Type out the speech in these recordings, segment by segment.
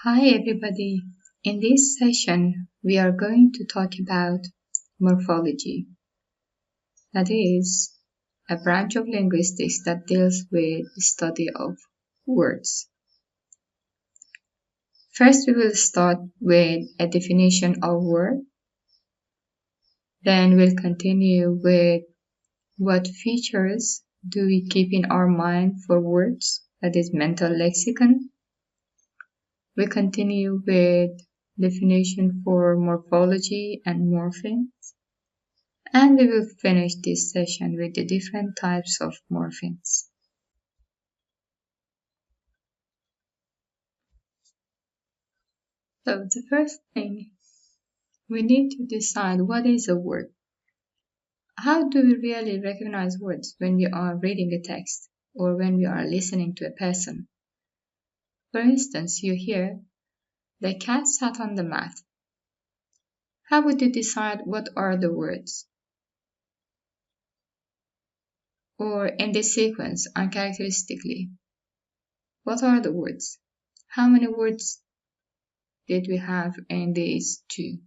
Hi everybody. In this session, we are going to talk about morphology. That is a branch of linguistics that deals with the study of words. First, we will start with a definition of word. Then we'll continue with what features do we keep in our mind for words, that is mental lexicon. We continue with definition for morphology and morphemes. And we will finish this session with the different types of morphemes. So the first thing, we need to decide what is a word. How do we really recognize words when we are reading a text or when we are listening to a person? For instance, you hear, "The cat sat on the mat." How would you decide what are the words? Or in this sequence, uncharacteristically, what are the words? How many words did we have in these two?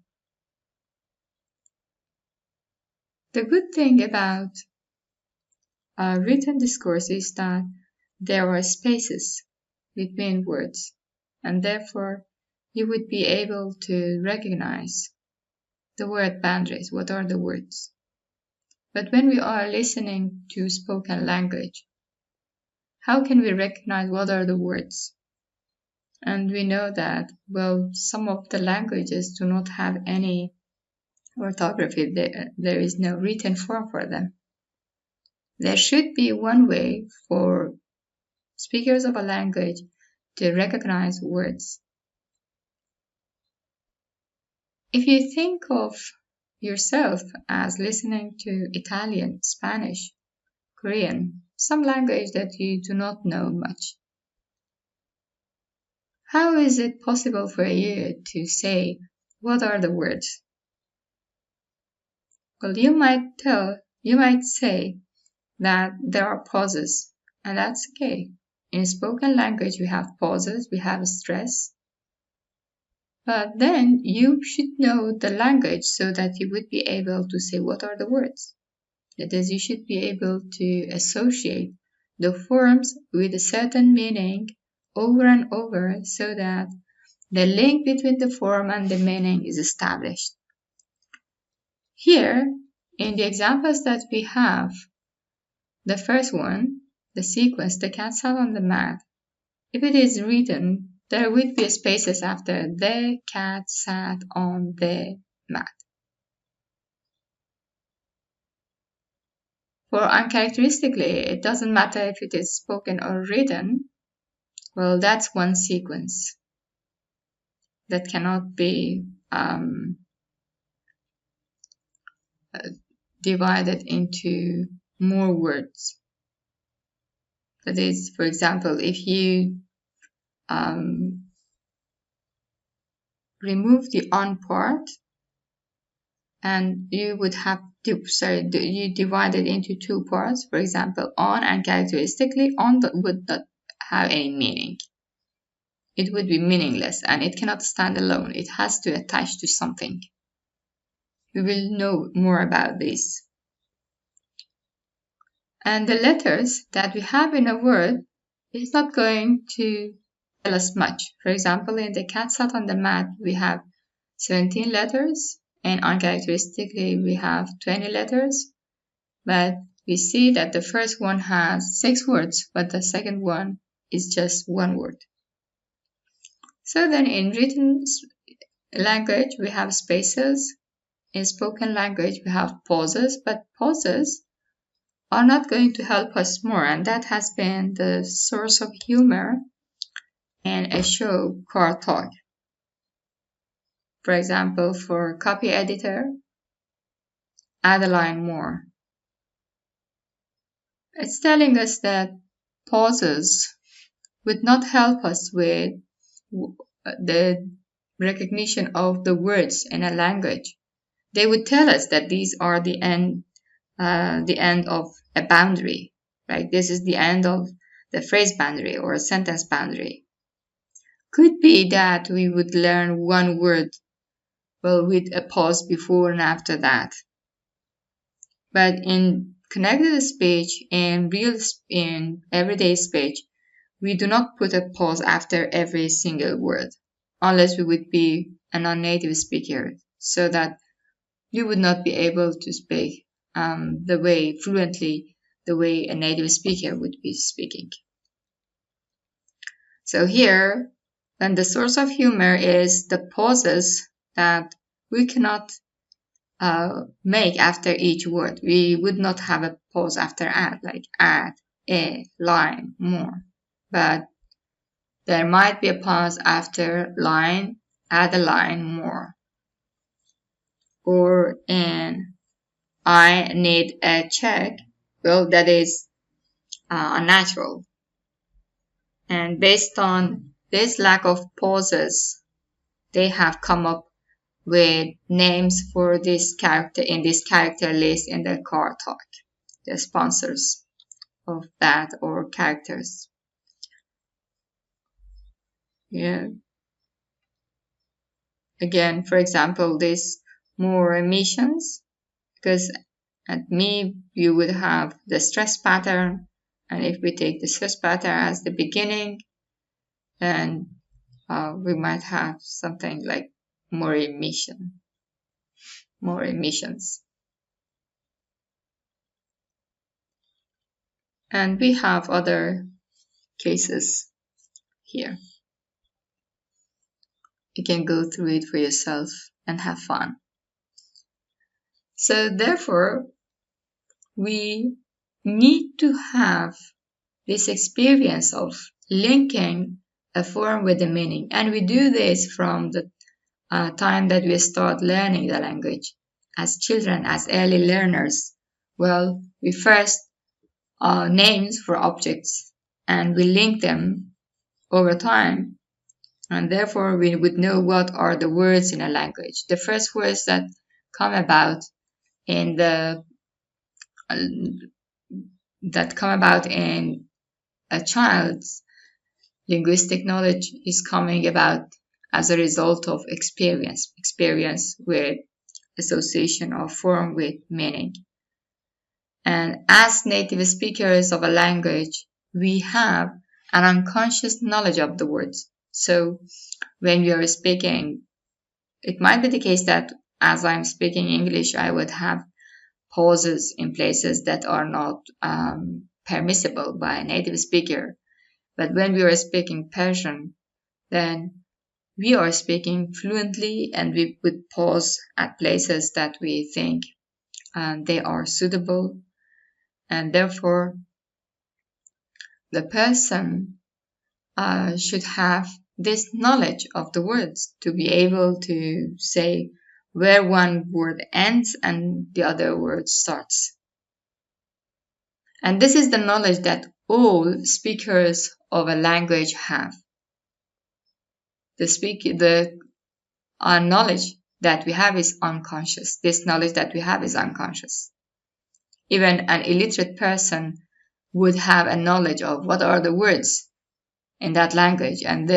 The good thing about written discourse is that there are spaces between words, and therefore you would be able to recognize the word boundaries. What are the words? But when we are listening to spoken language, how can we recognize what are the words? And we know that, well, some of the languages do not have any orthography. There is no written form for them. There should be one way for speakers of a language to recognize words. If you think of yourself as listening to Italian, Spanish, Korean, some language that you do not know much, how is it possible for you to say what are the words? Well, you might say that there are pauses, and that's okay. In spoken language, we have pauses, we have stress. But then you should know the language so that you would be able to say what are the words. That is, you should be able to associate the forms with a certain meaning over and over so that the link between the form and the meaning is established. Here, in the examples that we have, the first one, the sequence, "The cat sat on the mat," if it is written, there would be spaces after "the cat sat on the mat." For uncharacteristically, it doesn't matter if it is spoken or written. Well, that's one sequence that cannot be divided into more words. That is, for example, if you remove the "on" part, and you would have to, you divide it into two parts. For example, "on" and "characteristically," "on" would not have any meaning. It would be meaningless, and it cannot stand alone. It has to attach to something. We will know more about this. And the letters that we have in a word is not going to tell us much. For example, in "The cat sat on the mat," we have 17 letters, and uncharacteristically we have 20 letters. But we see that the first one has 6 words, but the second one is just 1 word. So then in written language, we have spaces. In spoken language, we have pauses, but pauses are not going to help us more, and that has been the source of humor in a show, Car Talk. For example, for copy editor, Adeline Moore. It's telling us that pauses would not help us with the recognition of the words in a language. They would tell us that these are the end of a boundary, right? This is the end of the phrase boundary or a sentence boundary. could be that we would learn one word, well, with a pause before and after that. But in connected speech, in everyday speech, we do not put a pause after every single word, unless we would be a non-native speaker, so that we would not be able to speak fluently the way a native speaker would be speaking. So here, when the source of humor is the pauses that we cannot make after each word. We would not have a pause after add, like add, a, line, more. But there might be a pause after line, add a line, more. Or in I need a check, well, that is unnatural. And based on this lack of pauses, they have come up with names for this character in this character list in the car talk, the sponsors of that or characters. Yeah. Again, for example, this more emissions, because at me you would have the stress pattern, and if we take the stress pattern as the beginning, then we might have something like more emissions. And we have other cases here. You can go through it for yourself and have fun. So therefore, we need to have this experience of linking a form with a meaning. And we do this from the time that we start learning the language. As children, as early learners, well, we first names for objects and we link them over time. And therefore, we would know what are the words in a language. The first words that come about in a child's linguistic knowledge is coming about as a result of experience with association of form with meaning. And as native speakers of a language, we have an unconscious knowledge of the words. So when we are speaking, it might be the case that as I'm speaking English, I would have pauses in places that are not permissible by a native speaker. But when we are speaking Persian, then we are speaking fluently and we would pause at places that we think they are suitable. And therefore, the person should have this knowledge of the words to be able to say where one word ends and the other word starts. And this is the knowledge that all speakers of a language have. The knowledge that we have is unconscious. This knowledge that we have is unconscious. Even an illiterate person would have a knowledge of what are the words in that language and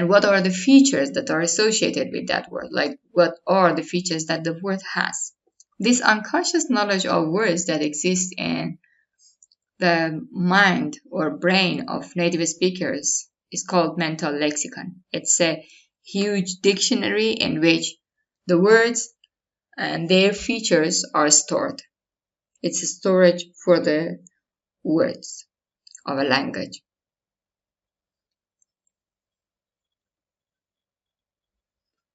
what are the features that are associated with that word, like what are the features that the word has. This unconscious knowledge of words that exists in the mind or brain of native speakers is called mental lexicon. It's a huge dictionary in which the words and their features are stored. It's a storage for the words of a language.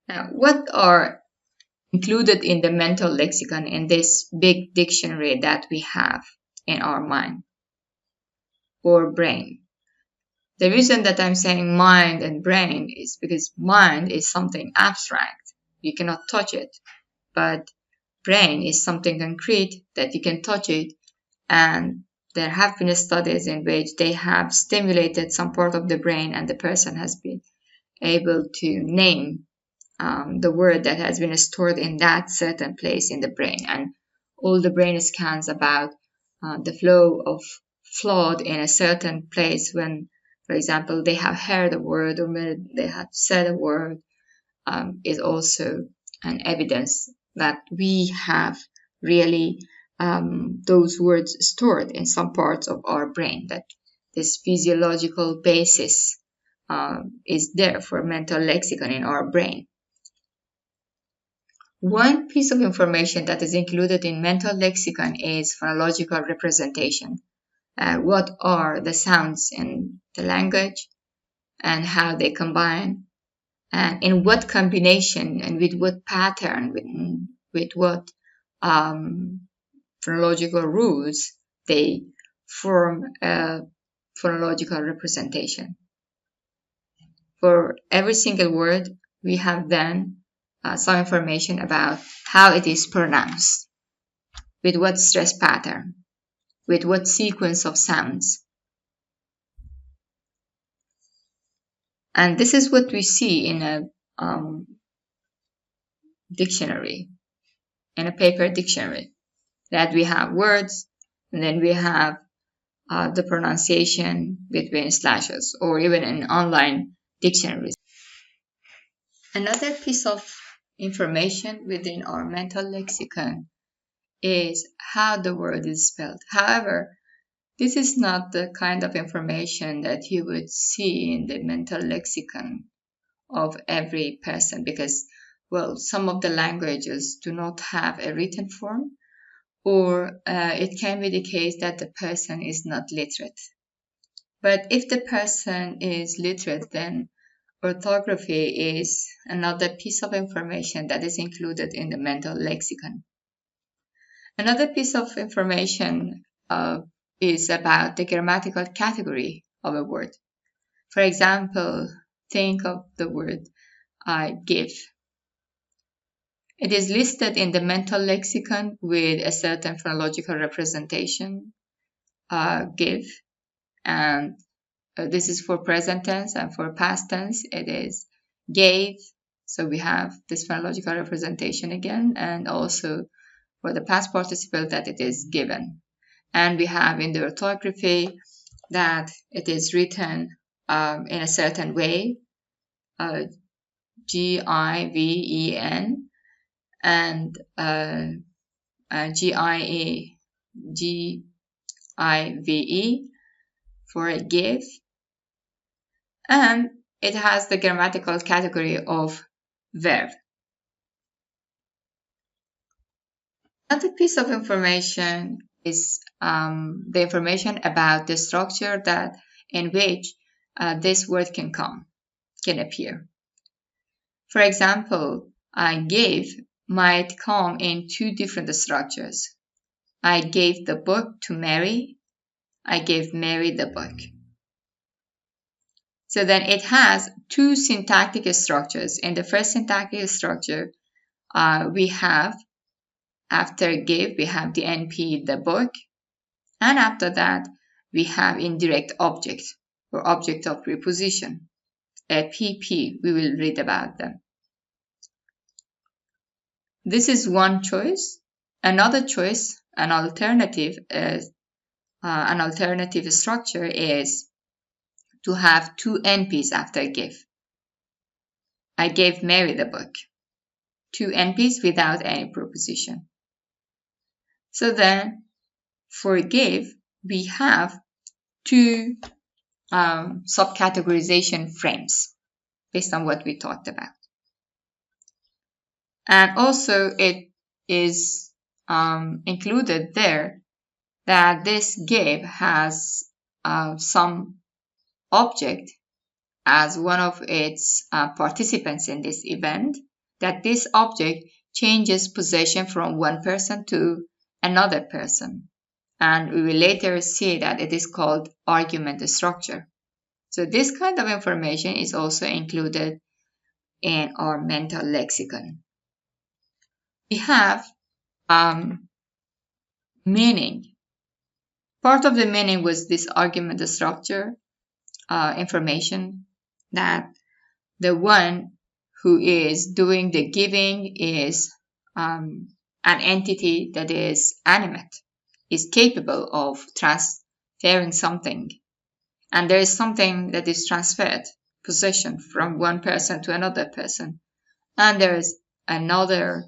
Now, what are included in the mental lexicon in this big dictionary that we have in our mind or brain? The reason that I'm saying mind and brain is because mind is something abstract. You cannot touch it. But brain is something concrete that you can touch it. And there have been studies in which they have stimulated some part of the brain and the person has been able to name the word that has been stored in that certain place in the brain. And all the brain scans about the flow of flood in a certain place when For example, they have heard a word or they have said a word is also an evidence that we have really those words stored in some parts of our brain, that this physiological basis is there for mental lexicon in our brain. One piece of information that is included in mental lexicon is phonological representation. What are the sounds in the language and how they combine, and in what combination and with what pattern, with what phonological rules they form a phonological representation. For every single word, we have then some information about how it is pronounced, with what stress pattern, with what sequence of sounds. And this is what we see in a dictionary, in a paper dictionary, that we have words and then we have the pronunciation between slashes, or even in online dictionaries. Another piece of information within our mental lexicon is how the word is spelled. However, this is not the kind of information that you would see in the mental lexicon of every person, because, well, some of the languages do not have a written form, or it can be the case that the person is not literate. But if the person is literate, then orthography is another piece of information that is included in the mental lexicon. Another piece of information is about the grammatical category of a word. For example, think of the word give. It is listed in the mental lexicon with a certain phonological representation, give, and this is for present tense, and for past tense it is gave. So we have this phonological representation again, and also for the past participle that it is given. And we have in the orthography that it is written in a certain way, G-I-V-E-N, and G-I-V-E for a give, and it has the grammatical category of verb. Another piece of information is the information about the structure that in which this word can appear. For example, I gave might come in two different structures. I gave the book to Mary. I gave Mary the book. So then it has two syntactic structures. In the first syntactic structure, we have, after give, we have the NP, the book. And after that, we have indirect object, or object of preposition, a PP. We will read about them. This is one choice. Another choice, an alternative structure is to have two NPs after give. I gave Mary the book. Two NPs without any preposition. So then, for give, we have two subcategorization frames based on what we talked about. And also it is included there that this give has some object as one of its participants in this event, that this object changes possession from one person to another person. And we will later see that it is called argument structure. So this kind of information is also included in our mental lexicon. We have meaning. Part of the meaning was this argument structure information, that the one who is doing the giving is an entity that is animate, is capable of transferring something, and there is something that is transferred, possession, from one person to another person, and there is another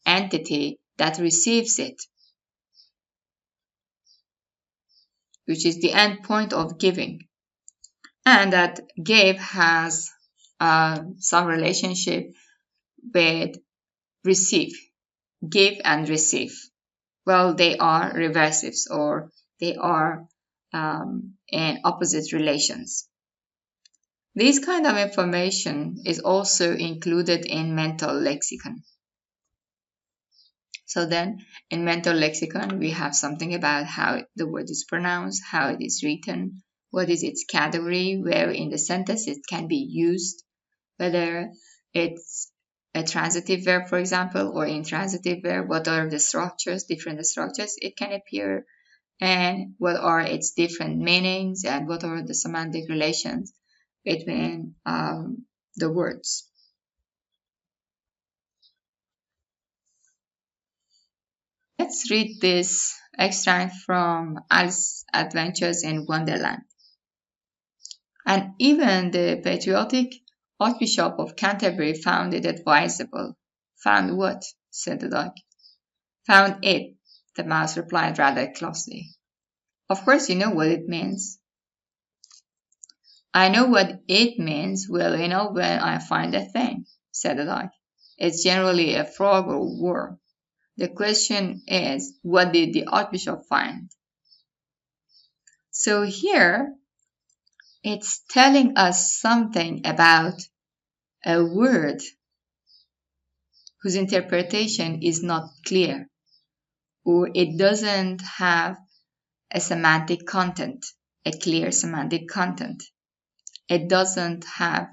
entity that receives it, which is the end point of giving, and that give has some relationship with receive. Give and receive, well, they are reversives, or they are in opposite relations. This kind of information is also included in mental lexicon. So then, in mental lexicon, we have something about how the word is pronounced, how it is written, what is its category, where in the sentence it can be used, whether it's a transitive verb, for example, or intransitive verb, what are the structures, different structures it can appear, and what are its different meanings, and what are the semantic relations between the words. Let's read this extract from Alice's Adventures in Wonderland. And even the patriotic Archbishop of Canterbury found it advisable. Found what? Said the dog. Found it, the mouse replied rather crossly. Of course you know what it means. I know what it means well enough when I find a thing, said the dog. It's generally a frog or worm. The question is, what did the Archbishop find? So here, it's telling us something about a word whose interpretation is not clear, or it doesn't have a semantic content, a clear semantic content. It doesn't have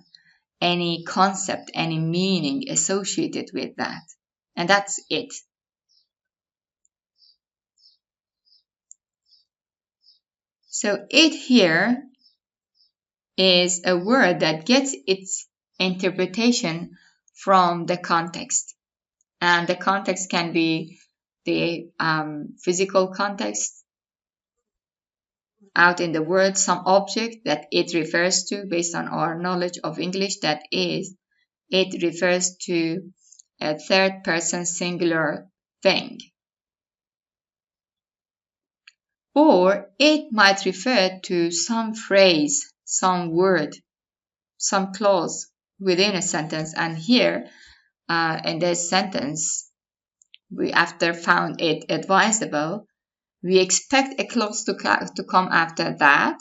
any concept, any meaning associated with that. And that's it. So it here is a word that gets its interpretation from the context. And the context can be the physical context out in the word, some object that it refers to based on our knowledge of English, that is, it refers to a third person singular thing. Or it might refer to some phrase, some word, some clause within a sentence. And here, in this sentence, we after found it advisable, we expect a clause to come after that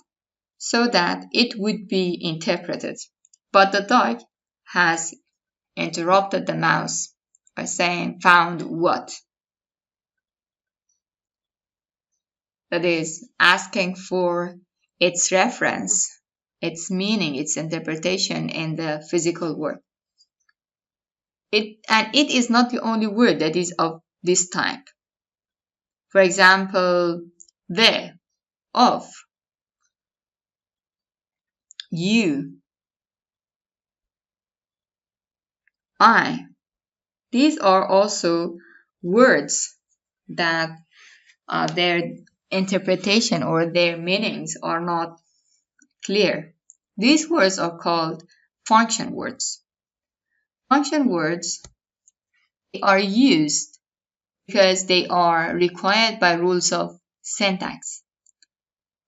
so that it would be interpreted. But the dog has interrupted the mouse by saying, found what? That is, asking for its reference, its meaning, its interpretation in the physical word. And it is not the only word that is of this type. For example, there, of, you, I. These are also words that their interpretation or their meanings are not clear. These words are called function words. Function words are used because they are required by rules of syntax.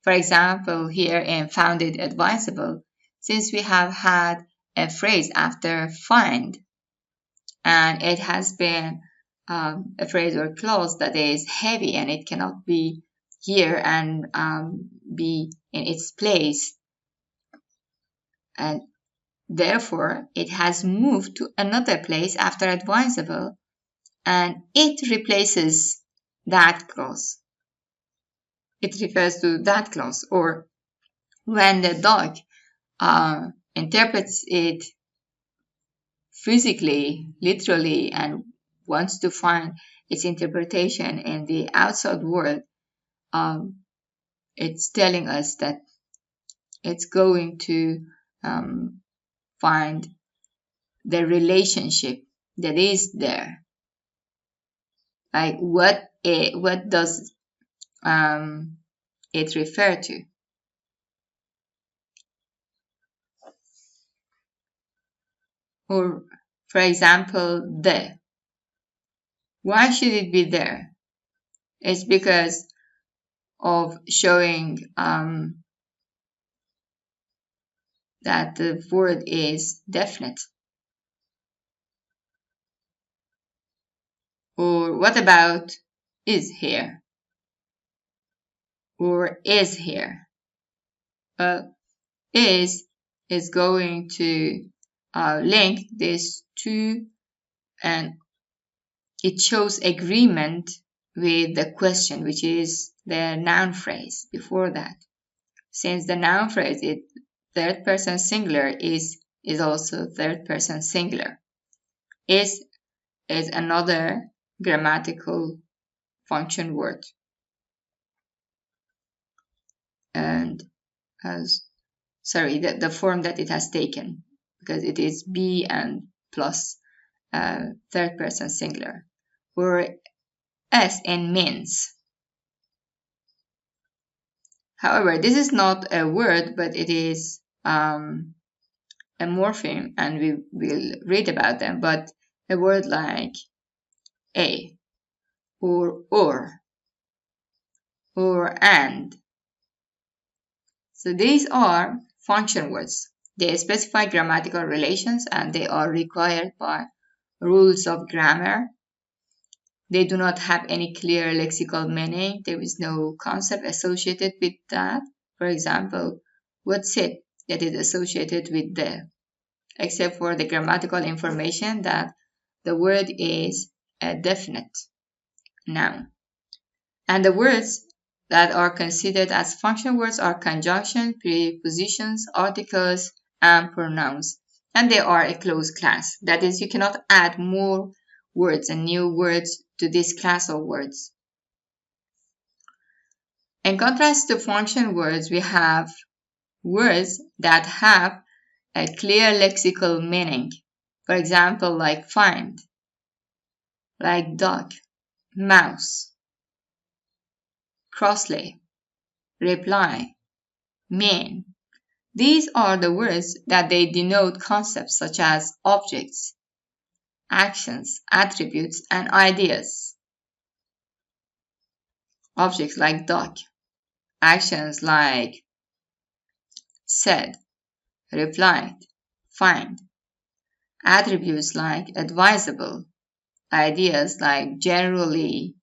For example, here in found it advisable, since we have had a phrase after find, and it has been a phrase or clause that is heavy and it cannot be here and be in its place, and therefore it has moved to another place after advisable, and it replaces that clause. It refers to that clause. Or when the dog interprets it physically, literally, and wants to find its interpretation in the outside world, it's telling us that it's going to find the relationship that is there. Like what does it refer to? Or, for example, the. Why should it be there? It's because of showing that the word is definite. Or what about is here? Or is here? Is going to link these two, and it shows agreement with the question, which is the noun phrase before that. Since the noun phrase is third person singular, is also third person singular. Is another grammatical function word. And the form that it has taken, because it is be and plus third person singular. Or s in means. However, this is not a word, but it is a morpheme, and we will read about them. But a word like a, or and. So these are function words. They specify grammatical relations, and they are required by rules of grammar. They do not have any clear lexical meaning. There is no concept associated with that. For example, what's it that is associated with the, except for the grammatical information that the word is a definite noun. And the words that are considered as function words are conjunctions, prepositions, articles, and pronouns. And they are a closed class. That is, you cannot add more words and new words to this class of words. In contrast to function words, we have words that have a clear lexical meaning. For example, like find, like dog, mouse, crossley, reply, mean. These are the words that they denote concepts such as objects, actions, attributes, and ideas. Objects like dog, actions like said, replied, find, attributes like advisable, ideas like generally,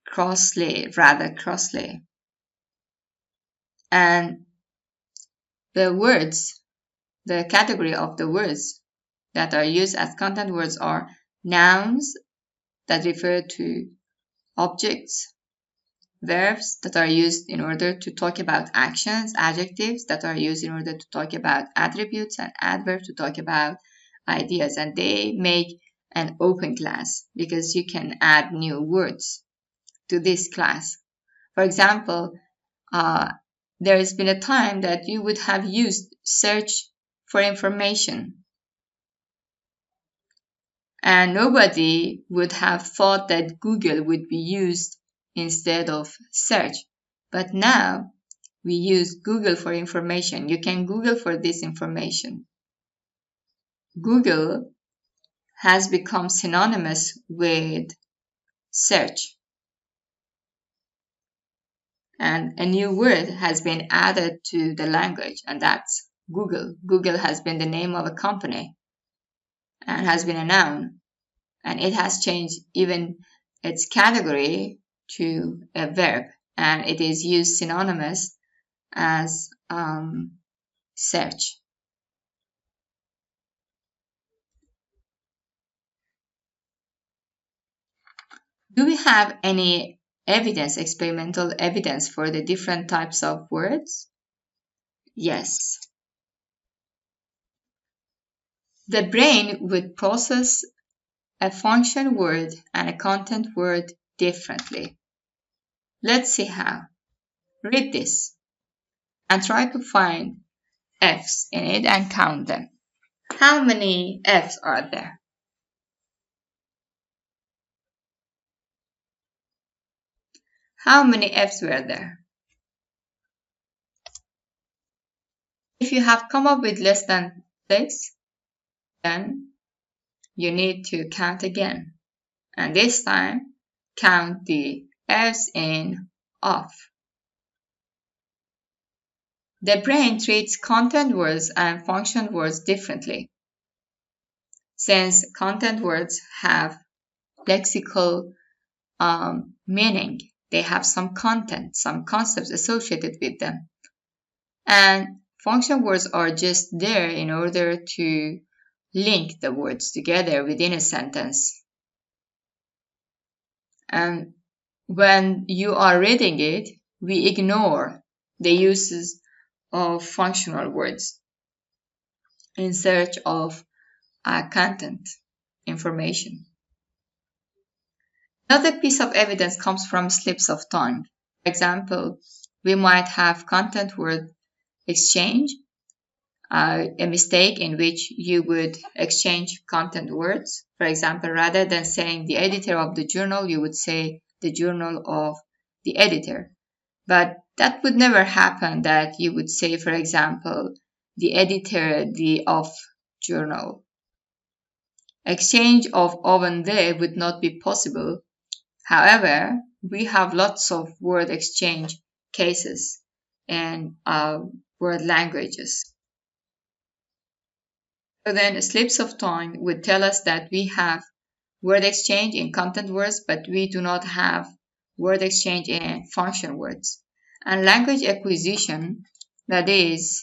crossly. And the category of the words that are used as content words are nouns that refer to objects, verbs that are used in order to talk about actions, adjectives that are used in order to talk about attributes, and adverbs to talk about ideas. And they make an open class because you can add new words to this class. For example, there has been a time that you would have used search for information, and nobody would have thought that Google would be used instead of search. But now we use Google for information. You can Google for this information. Google has become synonymous with search. And a new word has been added to the language, and that's Google. Google has been the name of a company and has been a noun. And it has changed even its category to a verb, and it is used synonymous as search. Do we have any experimental evidence for the different types of words? Yes. The brain would process a function word and a content word differently. Let's see how. Read this and try to find F's in it and count them. How many F's are there? How many F's were there? If you have come up with less than 6, then you need to count again. And this time, count the F's in off. The brain treats content words and function words differently. Since content words have lexical meaning, they have some content, some concepts associated with them. And function words are just there in order to link the words together within a sentence. And when you are reading it, we ignore the uses of functional words in search of content information. Another piece of evidence comes from slips of tongue. For example, we might have content word exchange, a mistake in which you would exchange content words. For example, rather than saying the editor of the journal, you would say the journal of the editor. But that would never happen, that you would say, for example, the editor of journal. Exchange of and they would not be possible. However, we have lots of word exchange cases in word languages. So then slips of tongue would tell us that we have word exchange in content words, but we do not have word exchange in function words. And language acquisition, that is,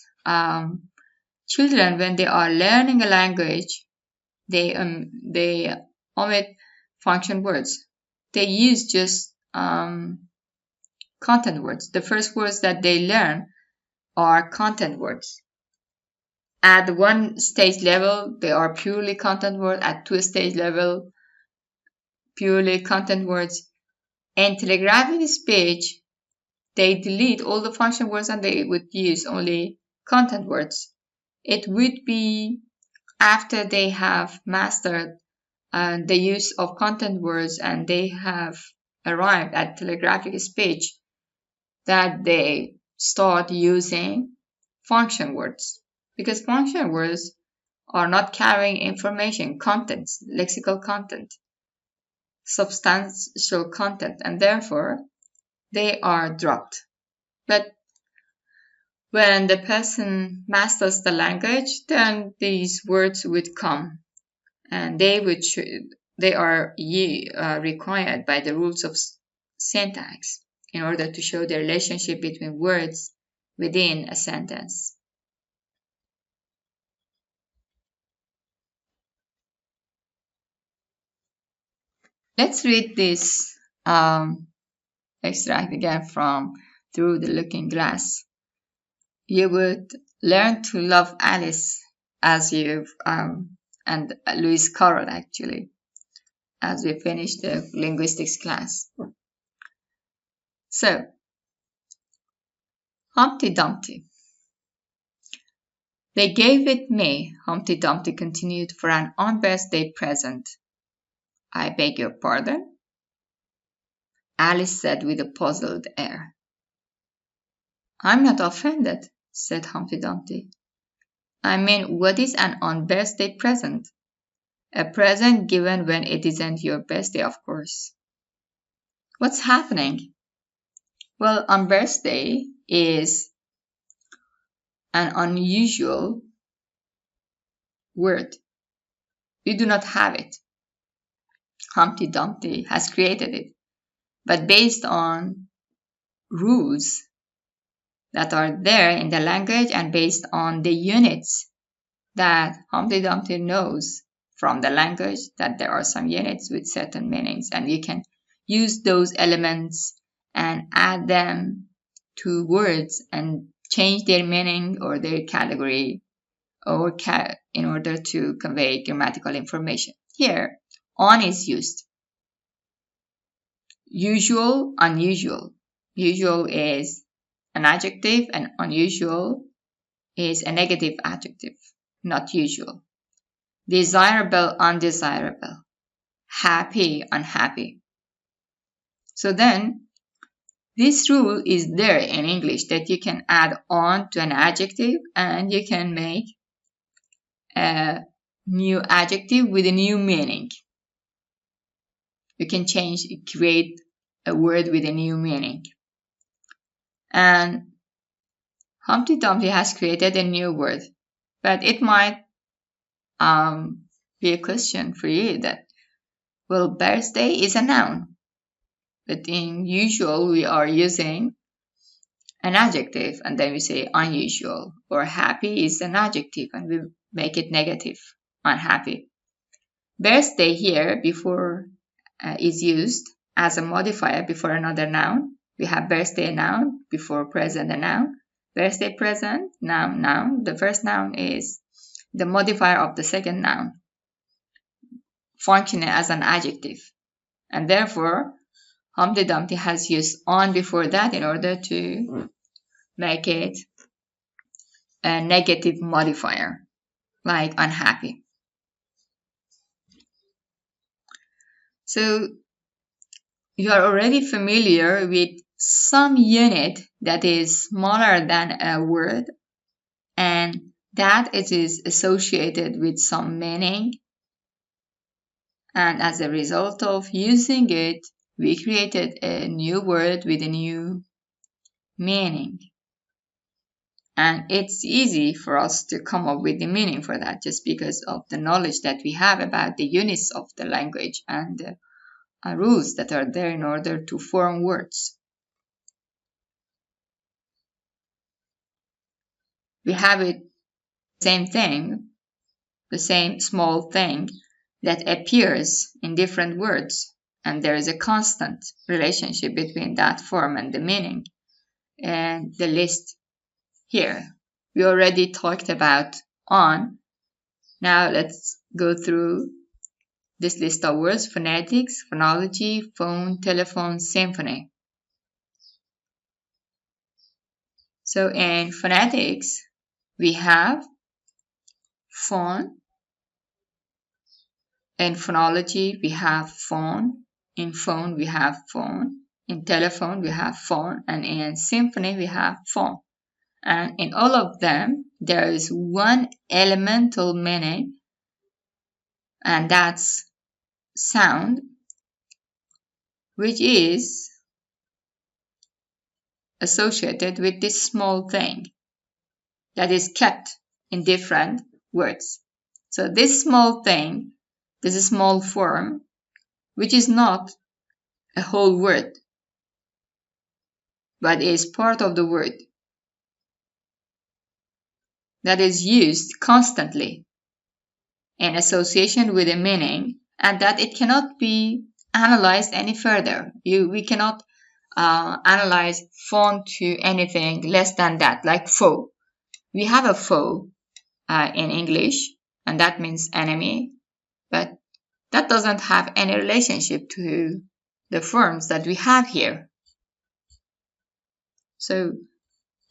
children, when they are learning a language, they omit function words. They use just content words. The first words that they learn are content words. At one stage level, they are purely content words. At two stage level, purely content words. In telegraphic speech, they delete all the function words and they would use only content words. It would be after they have mastered the use of content words and they have arrived at telegraphic speech that they start using function words, because function words are not carrying information, contents, lexical content, substantial content, and therefore they are dropped. But when the person masters the language, then these words would come, and they are required by the rules of syntax in order to show the relationship between words within a sentence. Let's read this extract again from Through the Looking Glass. You would learn to love Alice as you've and Lewis Carroll, actually, as we finish the linguistics class. So, Humpty Dumpty. They gave it me, Humpty Dumpty continued, for an on-birthday present. I beg your pardon? Alice said with a puzzled air. I'm not offended, said Humpty Dumpty. I mean, what is an on-birthday present? A present given when it isn't your birthday, of course. What's happening? Well, on birthday is an unusual word. We do not have it. Humpty Dumpty has created it, but based on rules that are there in the language and based on the units that Humpty Dumpty knows from the language, that there are some units with certain meanings, and you can use those elements and add them to words and change their meaning or their category or in order to convey grammatical information. Here, on is used. Usual, unusual. Usual is an adjective and unusual is a negative adjective, not usual. Desirable, undesirable. Happy, unhappy. So then, this rule is there in English, that you can add on to an adjective and you can make a new adjective with a new meaning. You can create a word with a new meaning. And Humpty Dumpty has created a new word, but it might be a question for you that, well, birthday is a noun, but in usual we are using an adjective and then we say unusual, or happy is an adjective and we make it negative, unhappy. Birthday here before is used as a modifier before another noun. We have birthday noun before present a noun. Birthday present, noun, noun. The first noun is the modifier of the second noun, functioning as an adjective. And therefore, Humpty Dumpty has used on before that in order to make it a negative modifier, like unhappy. So you are already familiar with some unit that is smaller than a word and that it is associated with some meaning. And as a result of using it, we created a new word with a new meaning. And it's easy for us to come up with the meaning for that just because of the knowledge that we have about the units of the language and the rules that are there in order to form words. We have it, same thing, the same small thing that appears in different words, and there is a constant relationship between that form and the meaning. And the list here, we already talked about on. Now let's go through this list of words: phonetics, phonology, phone, telephone, symphony. So in phonetics, we have phone. In phonology, we have phone. In phone, we have phone. In telephone, we have phone. And in symphony, we have phone. And in all of them, there is one elemental meaning, and that's sound, which is associated with this small thing that is kept in different words. So this small thing, this small form, which is not a whole word, but is part of the word, that is used constantly in association with a meaning, and that it cannot be analyzed any further. We cannot analyze phone to anything less than that, like foe. We have a foe in English, and that means enemy, but that doesn't have any relationship to the forms that we have here. So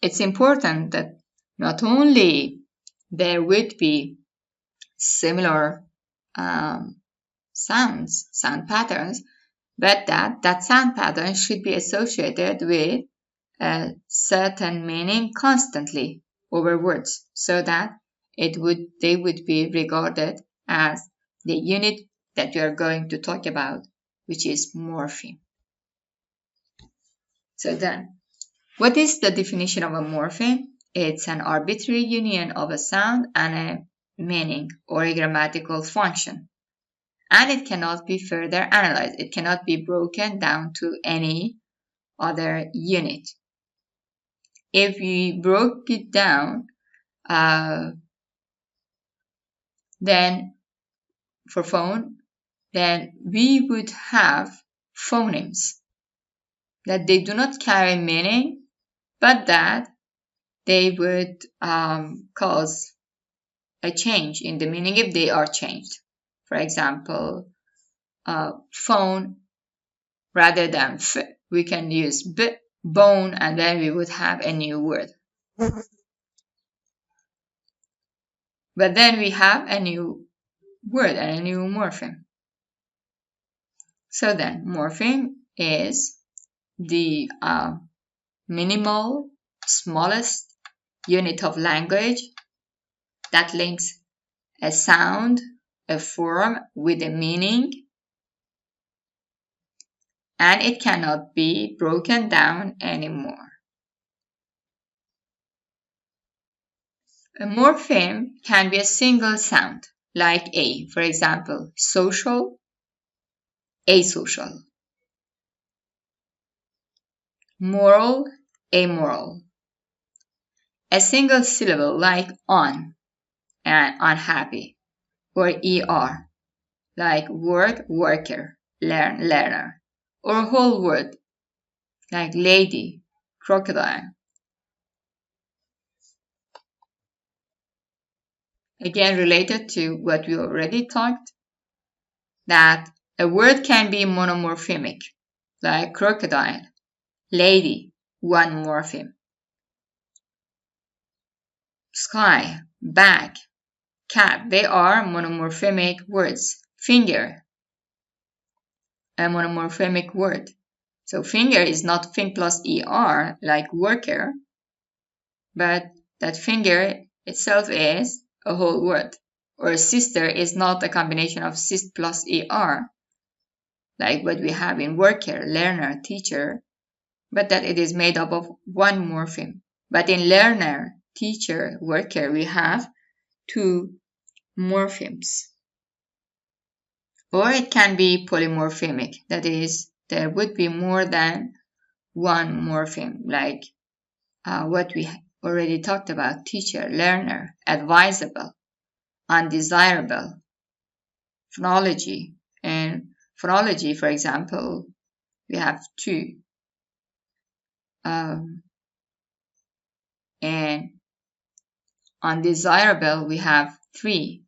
it's important that not only there would be similar sound patterns, but that sound pattern should be associated with a certain meaning constantly over words, so that they would be regarded as the unit that we are going to talk about, which is morpheme. So then, what is the definition of a morpheme? It's an arbitrary union of a sound and a meaning or a grammatical function. And it cannot be further analyzed. It cannot be broken down to any other unit. If we broke it down, then for phone, then we would have phonemes that they do not carry meaning, but that they would cause a change in the meaning if they are changed. For example, phone rather than f, we can use b, bone, and then we would have a new word. But then we have a new word and a new morpheme. So then, morpheme is the minimal, smallest unit of language that links a sound, a form with a meaning, and it cannot be broken down anymore. A morpheme can be a single sound, like A, for example, social, asocial, moral, amoral. A single syllable like on and unhappy, or er, like work, worker, learn, learner, or a whole word like lady, crocodile. Again, related to what we already talked, that a word can be monomorphemic, like crocodile, lady, one morpheme. Sky, bag, cat, they are monomorphemic words. Finger, a monomorphemic word. So finger is not fin plus er like worker, but that finger itself is a whole word. Or sister is not a combination of sis plus er, like what we have in worker, learner, teacher, but that it is made up of one morpheme. But in learner, teacher, worker, we have two morphemes. Or it can be polymorphemic, that is, there would be more than one morpheme, like what we already talked about, teacher, learner, advisable, undesirable, phonology. And phonology, for example, we have two. And undesirable, we have three.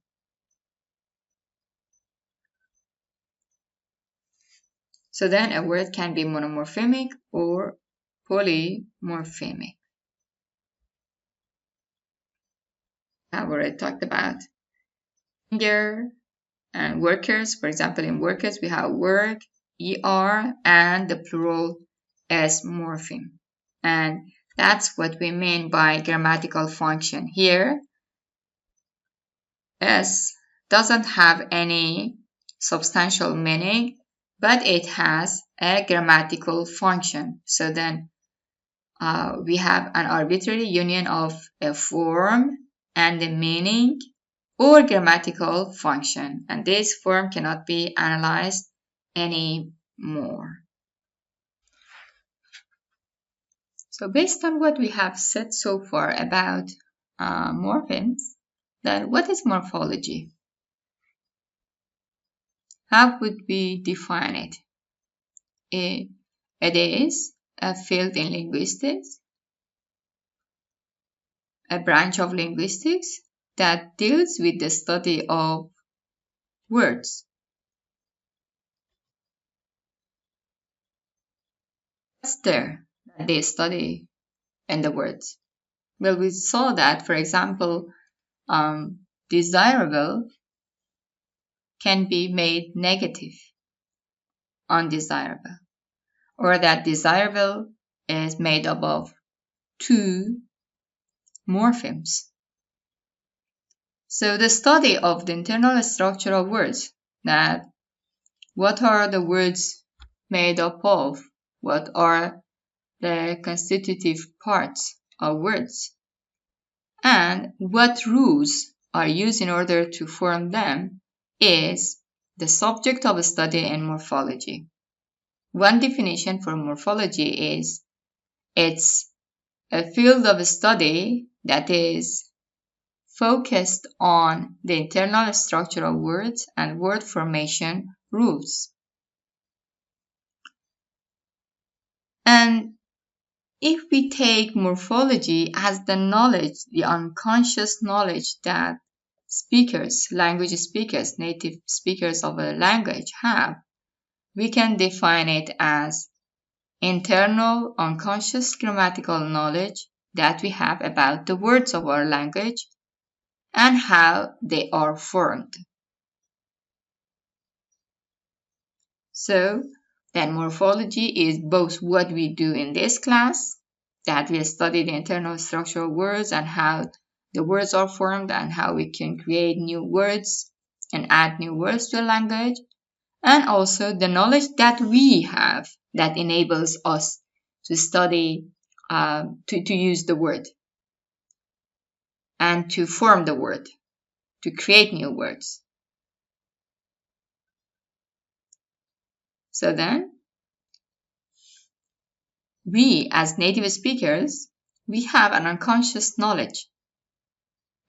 So then a word can be monomorphemic or polymorphemic. I've already talked about finger and workers. For example, in workers, we have work, er, and the plural s morpheme. And that's what we mean by grammatical function. Here, s doesn't have any substantial meaning, but it has a grammatical function. So then we have an arbitrary union of a form and a meaning or grammatical function, and this form cannot be analyzed anymore. So based on what we have said so far about morphemes, then what is morphology? How would we define it? It is a field in linguistics, a branch of linguistics that deals with the study of words. What's there that they study in the words? Well, we saw that, for example, desirable can be made negative, undesirable, or that desirable is made up of two morphemes. So the study of the internal structure of words, that what are the words made up of, what are the constitutive parts of words, and what rules are used in order to form them, is the subject of study in morphology. One definition for morphology is it's a field of study that is focused on the internal structure of words and word formation rules. And if we take morphology as the knowledge, the unconscious knowledge that speakers, language speakers, native speakers of a language have, we can define it as internal unconscious grammatical knowledge that we have about the words of our language and how they are formed. So then morphology is both what we do in this class, that we study the internal structure of words and how the words are formed and how we can create new words and add new words to a language, and also the knowledge that we have that enables us to study, to use the word and to form the word, to create new words. So then, we as native speakers, we have an unconscious knowledge.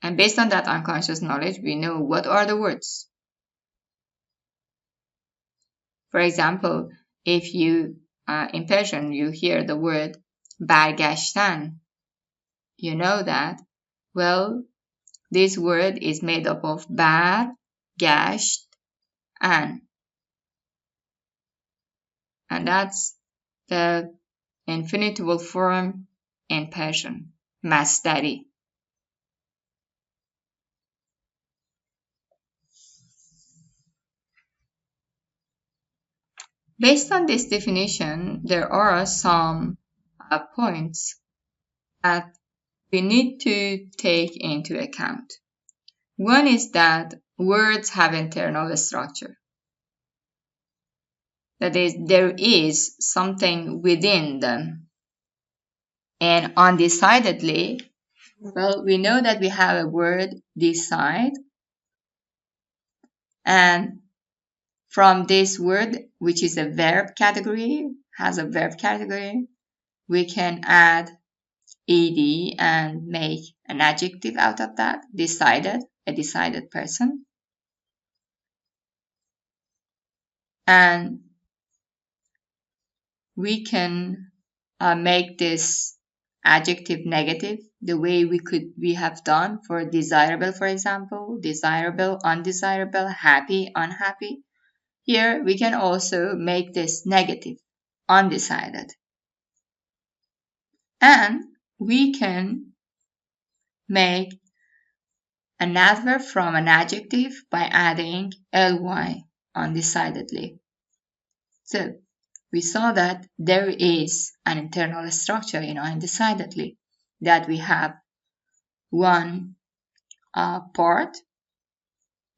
And based on that unconscious knowledge, we know what are the words. For example, if you, in Persian, you hear the word bargashtan, you know that, well, this word is made up of bar, gasht, and that's the infinitival form in Persian, masdari. Based on this definition, there are some points that we need to take into account. One is that words have internal structure. That is, there is something within them. And undecidedly, well, we know that we have a word decide, and from this word, which is a verb category, has a verb category, we can add ed and make an adjective out of that, decided, a decided person. And we can make this adjective negative the way we have done for desirable, for example, desirable, undesirable, happy, unhappy. Here we can also make this negative, undecided. And we can make an adverb from an adjective by adding ly, undecidedly. So we saw that there is an internal structure in undecidedly, that we have one part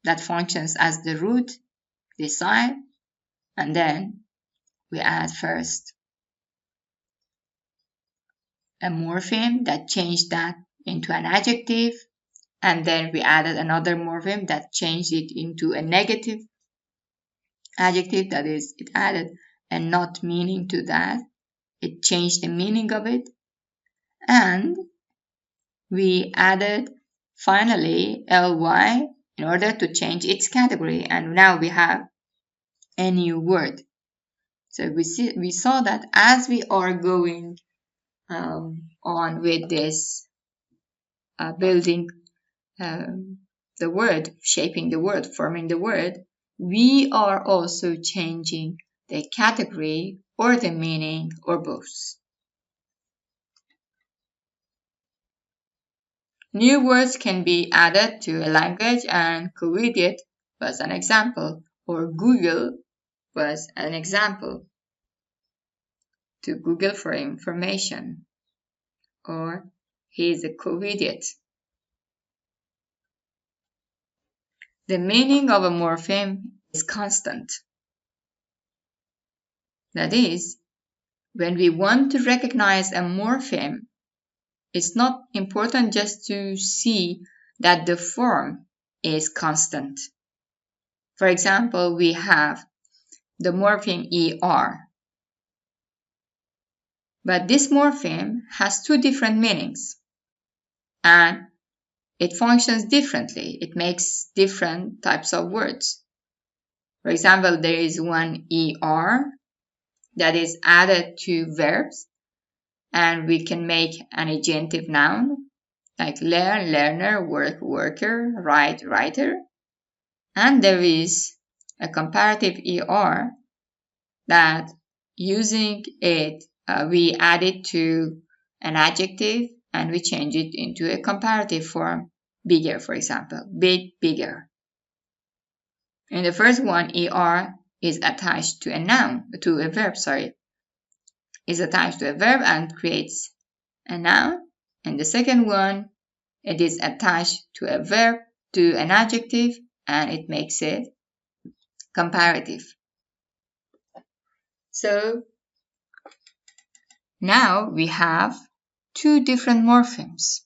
that functions as the root, decide, and then we add first a morpheme that changed that into an adjective, and then we added another morpheme that changed it into a negative adjective, that is, it added a not meaning to that, it changed the meaning of it, and we added finally ly in order to change its category, and now we have a new word. So we saw that as we are going on with this building the word, shaping the word, forming the word, we are also changing the category or the meaning or both. New words can be added to a language, and Covidiot was an example, or Google was an example. To Google for information, or he is a Covidiot. The meaning of a morpheme is constant. That is, when we want to recognize a morpheme, it's not important just to see that the form is constant. For example, we have the morpheme ER. But this morpheme has two different meanings, and it functions differently. It makes different types of words. For example, there is one ER that is added to verbs, and we can make an agentive noun like learn, learner, work, worker, write, writer. And there is a comparative ER that using it, we add it to an adjective and we change it into a comparative form, bigger, for example, big, bigger. In the first one, ER is attached to a noun, to a verb, is attached to a verb and creates a noun. And the second one It is attached to a verb, to an adjective, and it makes it comparative. So now we have two different morphemes.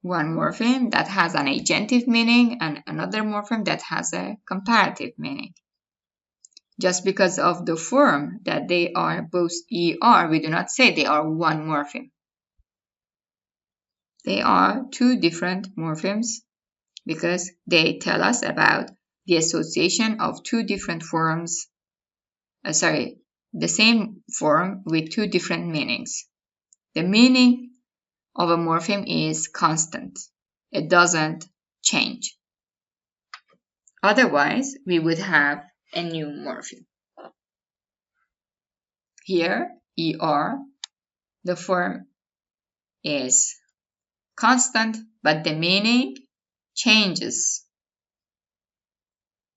One morpheme that has an agentive meaning and another morpheme that has a comparative meaning. Just because of the form that they are both ER, we do not say they are one morpheme. They are two different morphemes because they tell us about the association of two different forms, the same form with two different meanings. The meaning of a morpheme is constant. It doesn't change. Otherwise, we would have a new morpheme. Here, ER, the form is constant, but the meaning changes.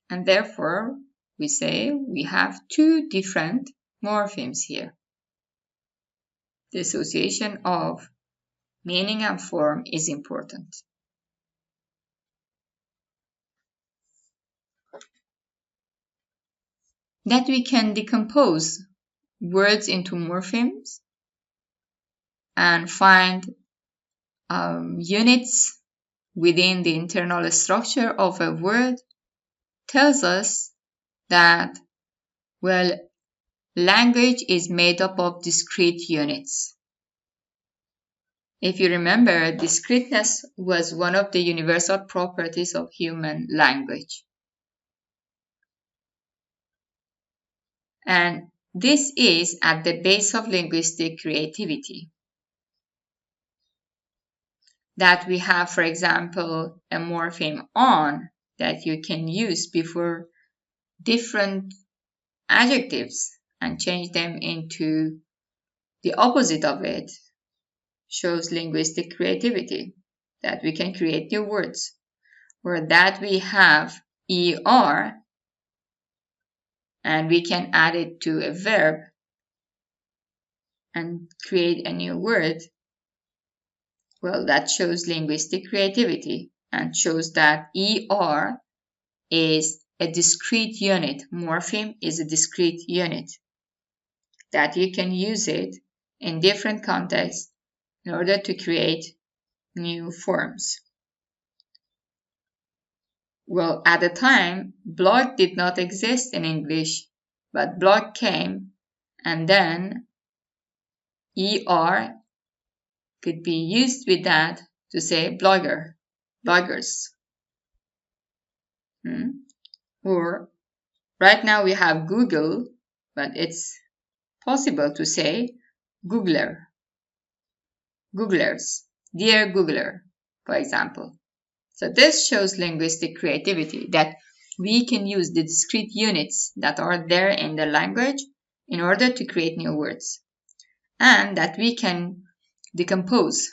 And therefore, we say we have two different morphemes here. The association of meaning and form is important. That we can decompose words into morphemes and find units within the internal structure of a word tells us that, well, language is made up of discrete units. If you remember, discreteness was one of the universal properties of human language. And this is at the base of linguistic creativity. That we have, for example, a morpheme on that you can use before different adjectives and change them into the opposite of it shows linguistic creativity, that we can create new words. Or that we have ER and we can add it to a verb and create a new word. Well, that shows linguistic creativity and shows that ER is a discrete unit. Morpheme is a discrete unit. That you can use it in different contexts in order to create new forms. Well, at the time, blog did not exist in English, but blog came, and then ER could be used with that to say blogger, bloggers. Or right now we have Google, but it's possible to say Googler, Googlers, dear Googler, for example. So this shows linguistic creativity, that we can use the discrete units that are there in the language in order to create new words. And that we can decompose,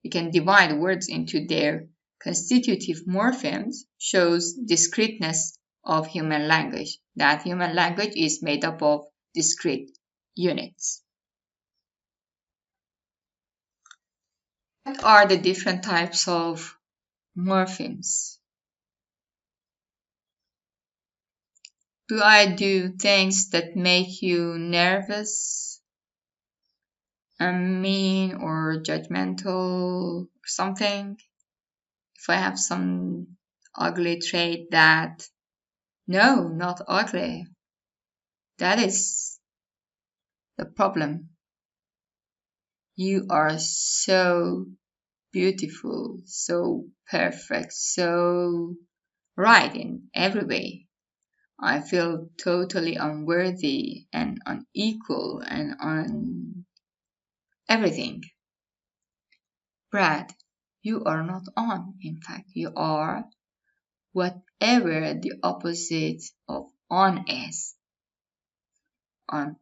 we can divide words into their constitutive morphemes shows discreteness of human language, that human language is made up of discrete units. What are the different types of morphemes? Do I do things that make you nervous, mean, or judgmental, or something? If I have some ugly trait that, no, not ugly. That is the problem. You are so beautiful, so perfect, so right in every way. I feel totally unworthy and unequal and on everything. Brad, you are not on. In fact, you are whatever the opposite of on is. On.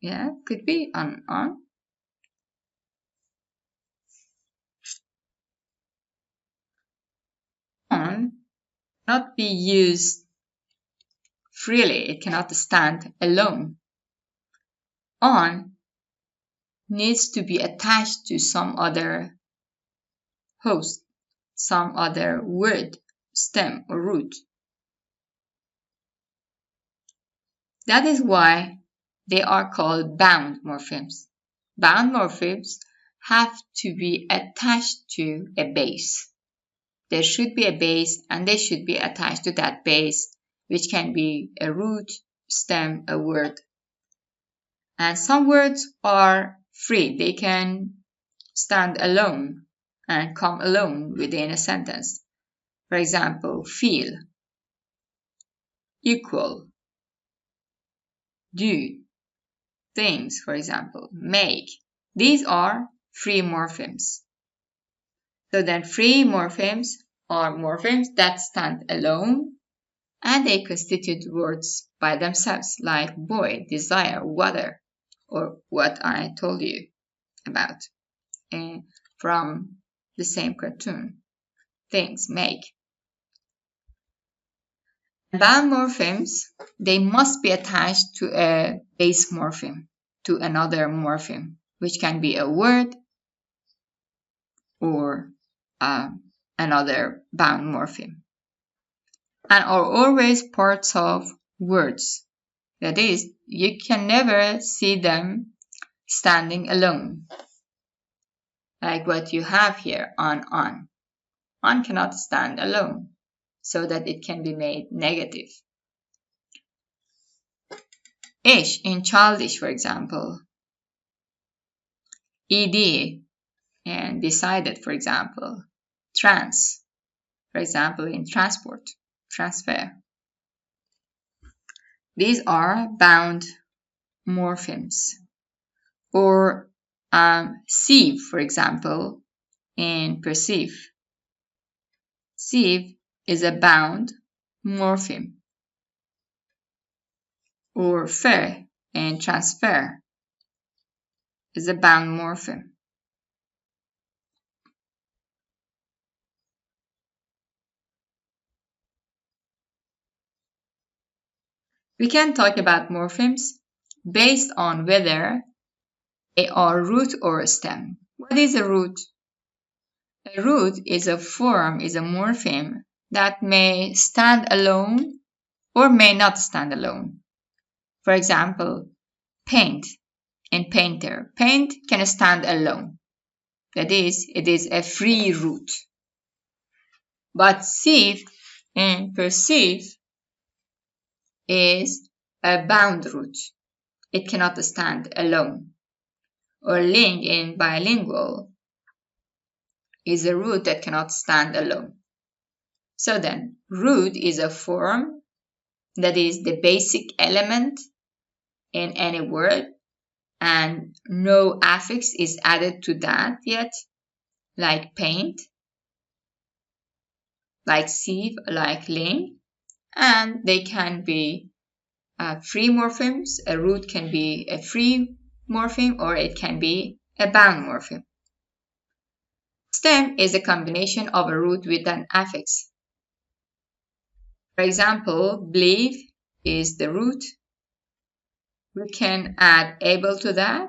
Yeah, could be on. On cannot be used freely. It cannot stand alone. On needs to be attached to some other host, some other word, stem, or root. That is why they are called bound morphemes. Bound morphemes have to be attached to a base. There should be a base and they should be attached to that base, which can be a root, stem, a word. And some words are free. They can stand alone and come alone within a sentence. For example, feel, equal, do, things, for example, make. These are free morphemes. So then free morphemes are morphemes that stand alone and they constitute words by themselves, like boy, desire, water, or what I told you about from the same cartoon, things, make. Bound morphemes, they must be attached to a base morpheme, to another morpheme, which can be a word or another bound morpheme, and are always parts of words. That is, you can never see them standing alone, like what you have here on. On cannot stand alone, so that it can be made negative. Ish in childish, for example. Ed and decided, for example. Trans, for example, in transport, transfer. These are bound morphemes. Or sieve, for example, in perceive. Sieve is a bound morpheme. Or fer in transfer is a bound morpheme. We can talk about morphemes based on whether they are root or stem. What is a root? A root is a form, is a morpheme that may stand alone or may not stand alone. For example, paint and painter. Paint can stand alone. That is, it is a free root. But sieve and perceive is a bound root. It cannot stand alone. Or ling in bilingual is a root that cannot stand alone. So then, root is a form, that is the basic element in any word, and no affix is added to that yet, like paint, like sieve, like ling, and they can be free morphemes. A root can be a free morpheme or it can be a bound morpheme. Stem is a combination of a root with an affix. For example, believe is the root. We can add able to that,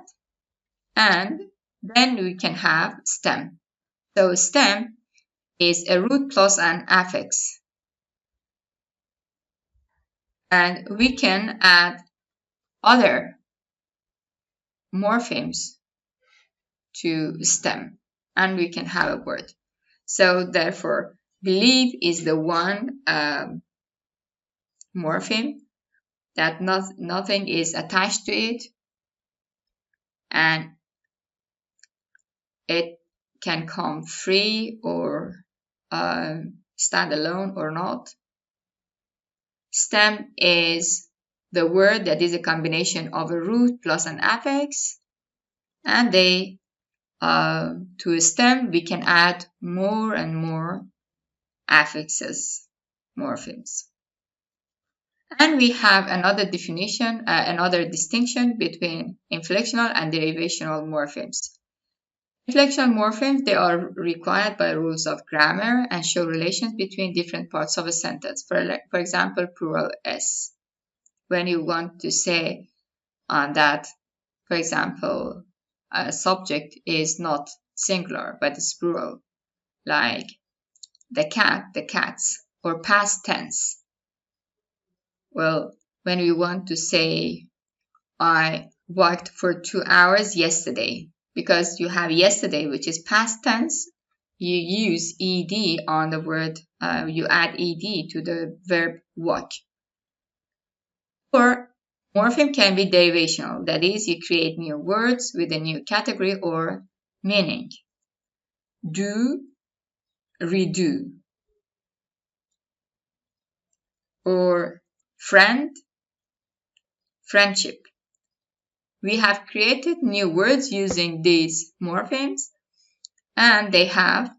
and then we can have stem. So stem is a root plus an affix. And we can add other morphemes to stem, and we can have a word. So therefore, believe is the one morpheme that nothing is attached to it, and it can come free or stand alone or not. Stem is the word that is a combination of a root plus an affix, and they to a stem we can add more and more affixes, morphemes. And we have another definition, another distinction between inflectional and derivational morphemes. Inflectional morphemes, they are required by rules of grammar and show relations between different parts of a sentence. For example, plural s. When you want to say that, for example, subject is not singular, but it's plural, like the cat, the cats, or past tense. Well, when we want to say, I worked for 2 hours yesterday, because you have yesterday, which is past tense, you use ed on the word, you add ed to the verb work. Or morpheme can be derivational, that is, you create new words with a new category or meaning. Do, redo. Or friend, friendship. We have created new words using these morphemes, and they have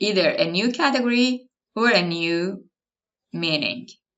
either a new category or a new meaning.